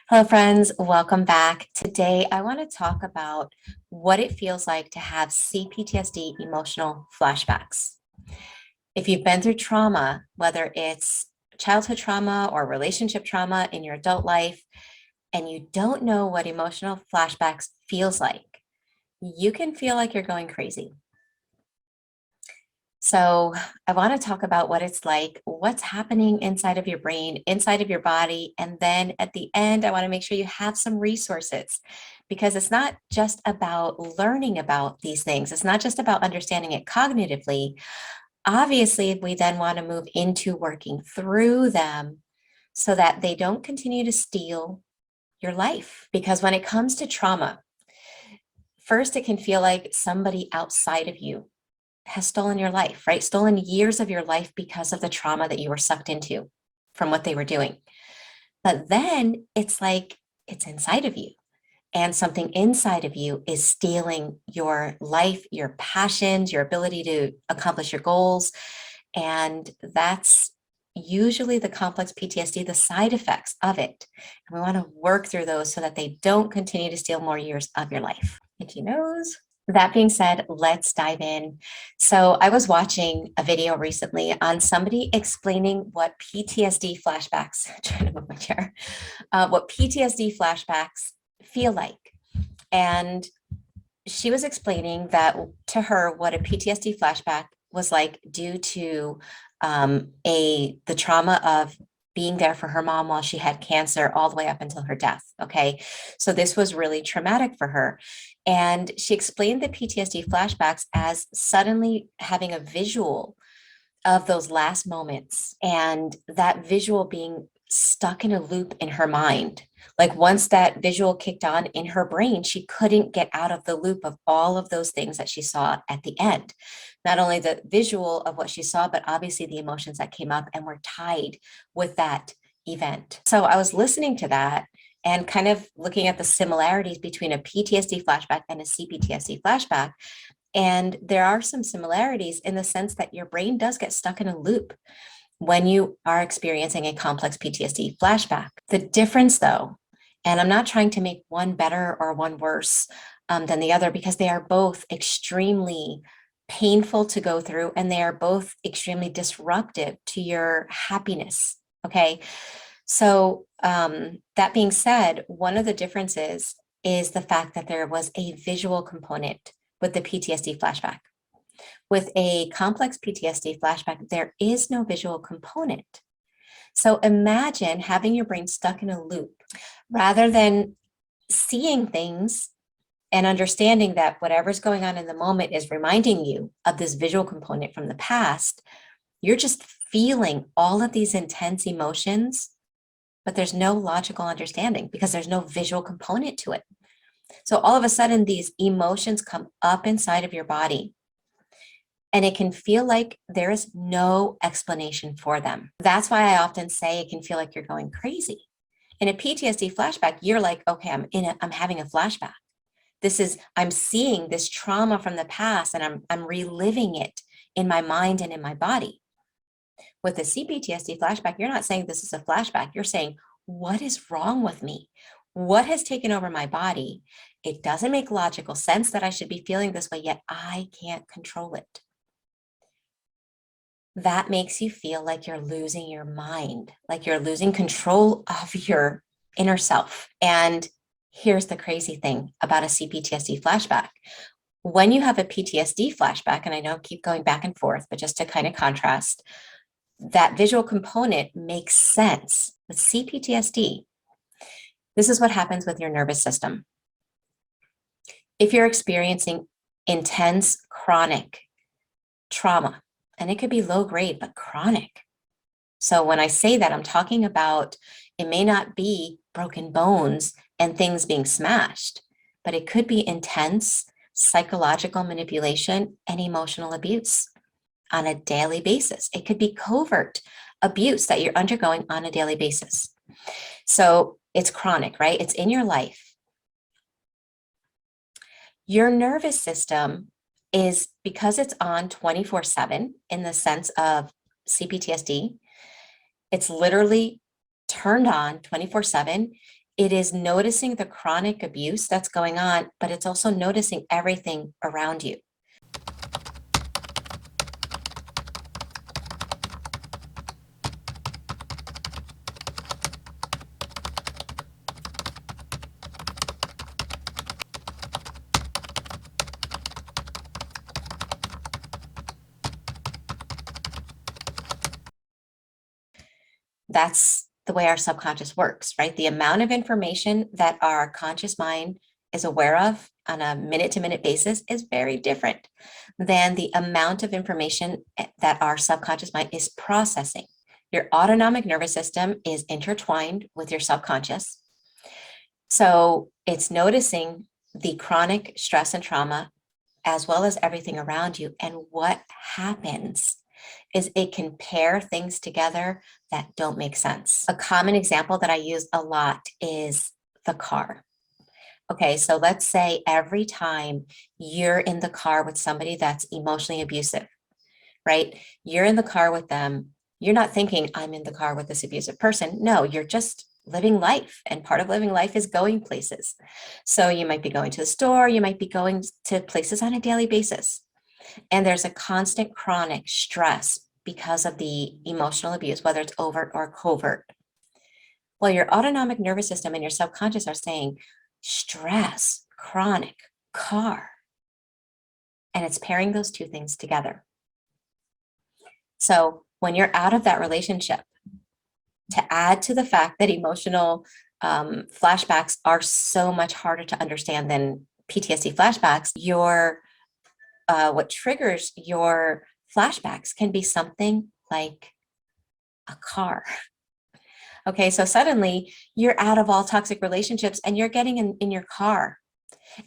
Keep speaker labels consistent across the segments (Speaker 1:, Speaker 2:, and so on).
Speaker 1: Hello, friends. Welcome back. Today, I want to talk about what it feels like to have CPTSD emotional flashbacks. If you've been through trauma, whether it's childhood trauma or relationship trauma in your adult life, and you don't know what emotional flashbacks feels like, you can feel like you're going crazy. So, I want to talk about what it's like, what's happening inside of your brain, inside of your body. And then at the end, I want to make sure you have some resources because it's not just about learning about these things, it's not just about understanding it cognitively. Obviously, we then want to move into working through them so that they don't continue to steal your life. Because when it comes to trauma, first, it can feel like somebody outside of you has stolen your life, right? Stolen years of your life because of the trauma that you were sucked into from what they were doing. But then it's like it's inside of you, and something inside of you is stealing your life, your passions, your ability to accomplish your goals. And that's usually the complex PTSD, the side effects of it. And we want to work through those so that they don't continue to steal more years of your life. Itchy nose. That being said, let's dive in. So, I was watching a video recently on somebody explaining what PTSD flashbacks, trying to move my chair, what PTSD flashbacks feel like. And she was explaining that to her what a PTSD flashback was like due to the trauma of being there for her mom while she had cancer all the way up until her death. Okay. So this was really traumatic for her. And she explained the PTSD flashbacks as suddenly having a visual of those last moments and that visual being stuck in a loop in her mind. Like once that visual kicked on in her brain, she couldn't get out of the loop of all of those things that she saw at the end. Not only the visual of what she saw, but obviously the emotions that came up and were tied with that event. So I was listening to that and kind of looking at the similarities between a PTSD flashback and a CPTSD flashback. And there are some similarities in the sense that your brain does get stuck in a loop when you are experiencing a complex PTSD flashback. The difference, though, and I'm not trying to make one better or one worse than the other, because they are both extremely painful to go through and they are both extremely disruptive to your happiness. Okay. So, that being said, one of the differences is the fact that there was a visual component with the PTSD flashback. With a complex PTSD flashback, there is no visual component. So imagine having your brain stuck in a loop rather than seeing things and understanding that whatever's going on in the moment is reminding you of this visual component from the past. You're just feeling all of these intense emotions, but there's no logical understanding because there's no visual component to it. So all of a sudden, these emotions come up inside of your body and it can feel like there is no explanation for them. That's why I often say it can feel like you're going crazy. In a PTSD flashback, you're like, okay, I'm having a flashback. I'm seeing this trauma from the past and I'm reliving it in my mind and in my body. With a CPTSD flashback, you're not saying this is a flashback. You're saying, what is wrong with me? What has taken over my body? It doesn't make logical sense that I should be feeling this way, yet I can't control it. That makes you feel like you're losing your mind, like you're losing control of your inner self. And here's the crazy thing about a CPTSD flashback. When you have a PTSD flashback, and I know I keep going back and forth, but just to kind of contrast, that visual component makes sense. With CPTSD, this is what happens with your nervous system. If you're experiencing intense chronic trauma, and it could be low grade, but chronic. So when I say that, I'm talking about it may not be broken bones and things being smashed, but it could be intense psychological manipulation and emotional abuse on a daily basis. It could be covert abuse that you're undergoing on a daily basis. So it's chronic, right? It's in your life. Your nervous system is, because it's on 24/7 in the sense of CPTSD, it's literally turned on 24/7. It is noticing the chronic abuse that's going on, but it's also noticing everything around you. That's the way our subconscious works, right? The amount of information that our conscious mind is aware of on a minute to minute basis is very different than the amount of information that our subconscious mind is processing. Your autonomic nervous system is intertwined with your subconscious. So it's noticing the chronic stress and trauma as well as everything around you. And what happens is it can pair things together that don't make sense. A common example that I use a lot is the car. Okay, so let's say every time you're in the car with somebody that's emotionally abusive, right? You're in the car with them. You're not thinking, I'm in the car with this abusive person. No, you're just living life. And part of living life is going places. So you might be going to the store, you might be going to places on a daily basis. And there's a constant chronic stress because of the emotional abuse, whether it's overt or covert. Well, your autonomic nervous system and your subconscious are saying stress, chronic, car. And it's pairing those two things together. So when you're out of that relationship, to add to the fact that emotional flashbacks are so much harder to understand than PTSD flashbacks, what triggers your flashbacks can be something like a car. Okay, so suddenly you're out of all toxic relationships and you're getting in your car.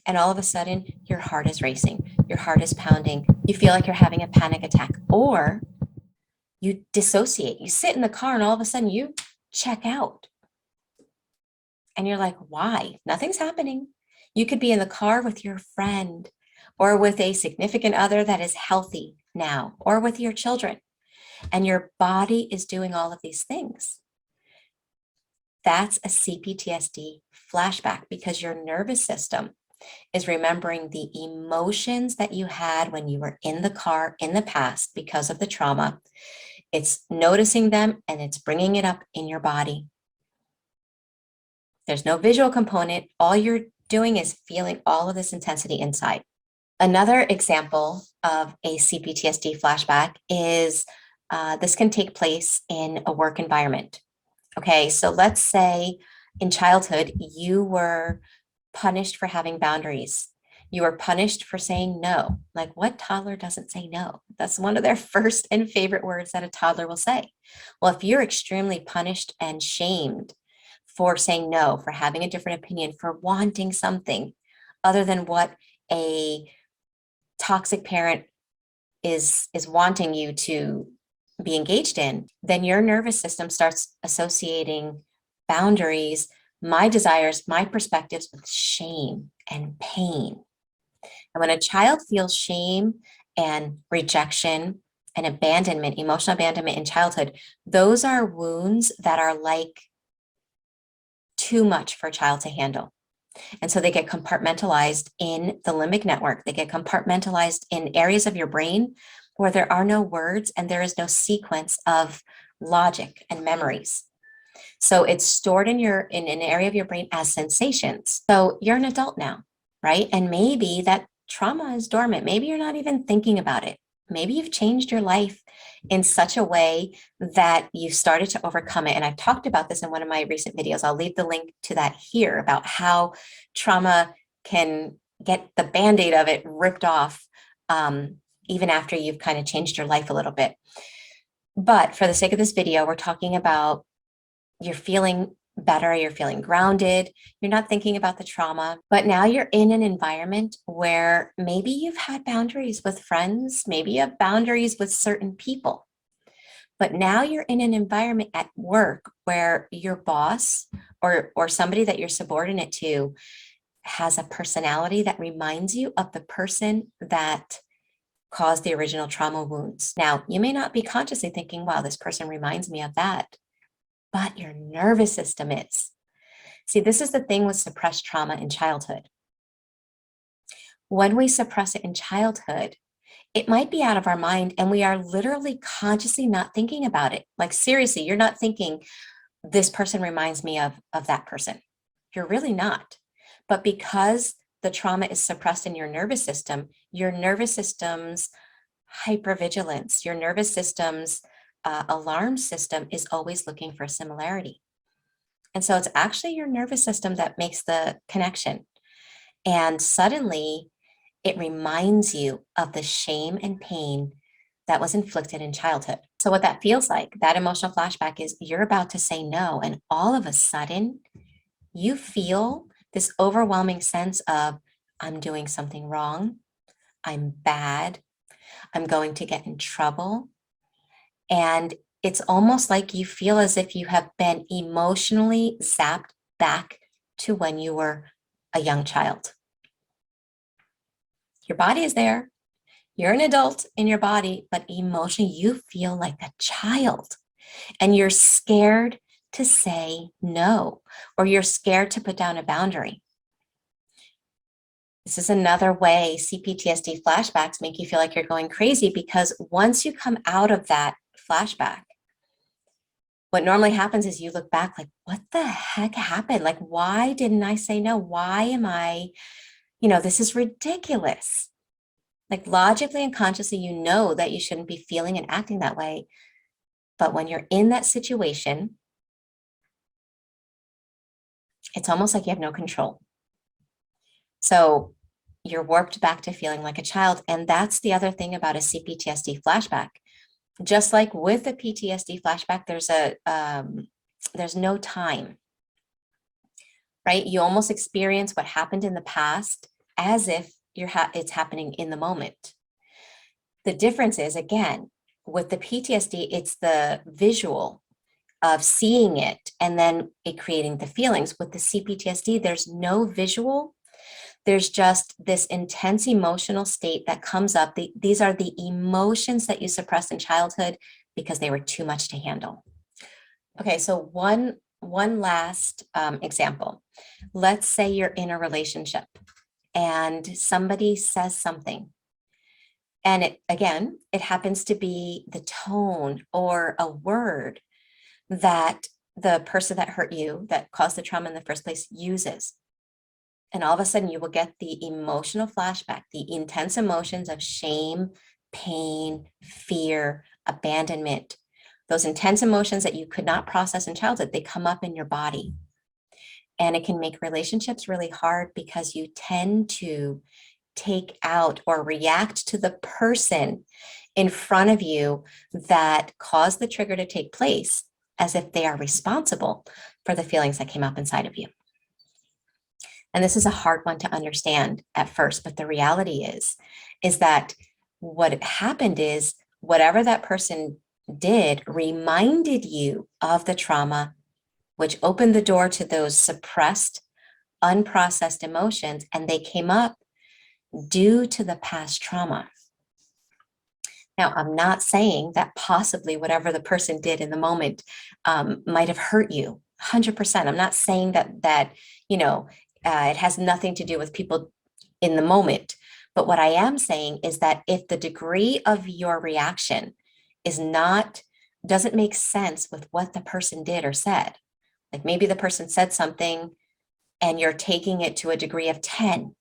Speaker 1: And all of a sudden, your heart is racing, your heart is pounding, you feel like you're having a panic attack, or you dissociate. You sit in the car and all of a sudden you check out. And you're like, why? Nothing's happening. You could be in the car with your friend or with a significant other that is healthy now, or with your children, and your body is doing all of these things. That's a CPTSD flashback because your nervous system is remembering the emotions that you had when you were in the car in the past because of the trauma. It's noticing them and it's bringing it up in your body. There's no visual component. All you're doing is feeling all of this intensity inside. Another example of a CPTSD flashback is this can take place in a work environment. Okay, so let's say in childhood, you were punished for having boundaries. You were punished for saying no. Like, what toddler doesn't say no? That's one of their first and favorite words that a toddler will say. Well, if you're extremely punished and shamed for saying no, for having a different opinion, for wanting something other than what a toxic parent is wanting you to be engaged in, then your nervous system starts associating boundaries, my desires, my perspectives with shame and pain. And when a child feels shame and rejection and abandonment, emotional abandonment in childhood, those are wounds that are like too much for a child to handle. And so they get compartmentalized in the limbic network. They get compartmentalized in areas of your brain where there are no words and there is no sequence of logic and memories. So it's stored in an area of your brain as sensations. So you're an adult now, right? And maybe that trauma is dormant. Maybe you're not even thinking about it. Maybe you've changed your life in such a way that you've started to overcome it. And I've talked about this in one of my recent videos. I'll leave the link to that here about how trauma can get the Band-Aid of it ripped off even after you've kind of changed your life a little bit. But for the sake of this video, we're talking about you're feeling better, you're feeling grounded, you're not thinking about the trauma, but now you're in an environment where maybe you've had boundaries with friends, maybe you have boundaries with certain people, but now you're in an environment at work where your boss or somebody that you're subordinate to has a personality that reminds you of the person that caused the original trauma wounds. Now, you may not be consciously thinking, wow, this person reminds me of that, but your nervous system is. See, this is the thing with suppressed trauma in childhood. When we suppress it in childhood, it might be out of our mind and we are literally consciously not thinking about it. Like seriously, you're not thinking, this person reminds me of that person. You're really not. But because the trauma is suppressed in your nervous system's hypervigilance, your nervous system's alarm system is always looking for a similarity. And so it's actually your nervous system that makes the connection. And suddenly it reminds you of the shame and pain that was inflicted in childhood. So what that feels like, that emotional flashback, is you're about to say no. And all of a sudden, you feel this overwhelming sense of, I'm doing something wrong. I'm bad. I'm going to get in trouble. And it's almost like you feel as if you have been emotionally zapped back to when you were a young child. Your body is there. You're an adult in your body, but emotionally you feel like a child and you're scared to say no, or you're scared to put down a boundary. This is another way Cptsd flashbacks make you feel like you're going crazy, because once you come out of that flashback, what normally happens is you look back like, what the heck happened? Like, why didn't I say no? Why am I, this is ridiculous. Like logically and consciously, you know that you shouldn't be feeling and acting that way. But when you're in that situation, it's almost like you have no control. So you're warped back to feeling like a child. And that's the other thing about a Cptsd flashback. Just like with a PTSD flashback, there's no time, right? You almost experience what happened in the past as if it's happening in the moment. The difference is, again, with the PTSD, it's the visual of seeing it and then it creating the feelings. With the CPTSD, there's no visual. There's just this intense emotional state that comes up. These are the emotions that you suppressed in childhood because they were too much to handle. Okay, so one last example. Let's say you're in a relationship and somebody says something. And it happens to be the tone or a word that the person that hurt you, that caused the trauma in the first place, uses. And all of a sudden you will get the emotional flashback, the intense emotions of shame, pain, fear, abandonment. Those intense emotions that you could not process in childhood, they come up in your body. And it can make relationships really hard because you tend to take out or react to the person in front of you that caused the trigger to take place as if they are responsible for the feelings that came up inside of you. And this is a hard one to understand at first, but the reality is that what happened is whatever that person did reminded you of the trauma, which opened the door to those suppressed, unprocessed emotions, and they came up due to the past trauma. Now, I'm not saying that possibly whatever the person did in the moment might have hurt you 100%. I'm not saying that it has nothing to do with people in the moment. But what I am saying is that if the degree of your reaction doesn't make sense with what the person did or said, like maybe the person said something and you're taking it to a degree of 10,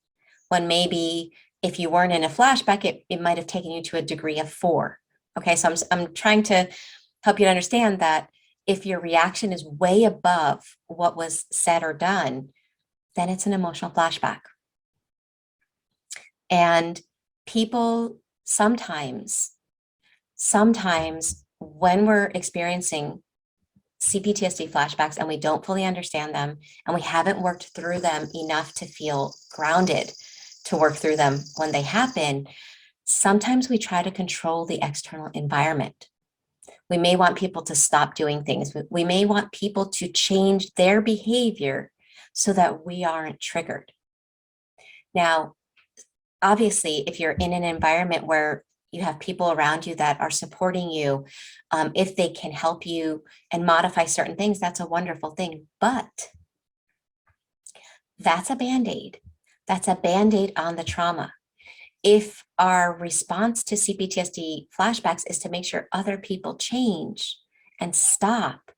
Speaker 1: when maybe if you weren't in a flashback, it might have taken you to a degree of 4. Okay, so I'm trying to help you to understand that if your reaction is way above what was said or done, then it's an emotional flashback. And people sometimes when we're experiencing CPTSD flashbacks and we don't fully understand them and we haven't worked through them enough to feel grounded to work through them when they happen, sometimes we try to control the external environment. We may want people to stop doing things. We may want people to change their behavior so that we aren't triggered. Now, obviously, if you're in an environment where you have people around you that are supporting you, if they can help you and modify certain things, that's a wonderful thing. But That's a Band-Aid. That's a Band-Aid on the trauma. If our response to CPTSD flashbacks is to make sure other people change and stop,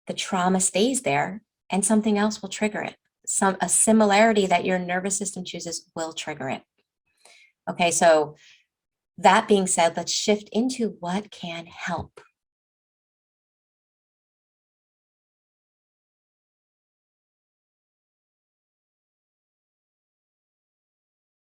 Speaker 1: the trauma stays there and something else will trigger it. A similarity that your nervous system chooses will trigger it. Okay, so that being said, let's shift into what can help.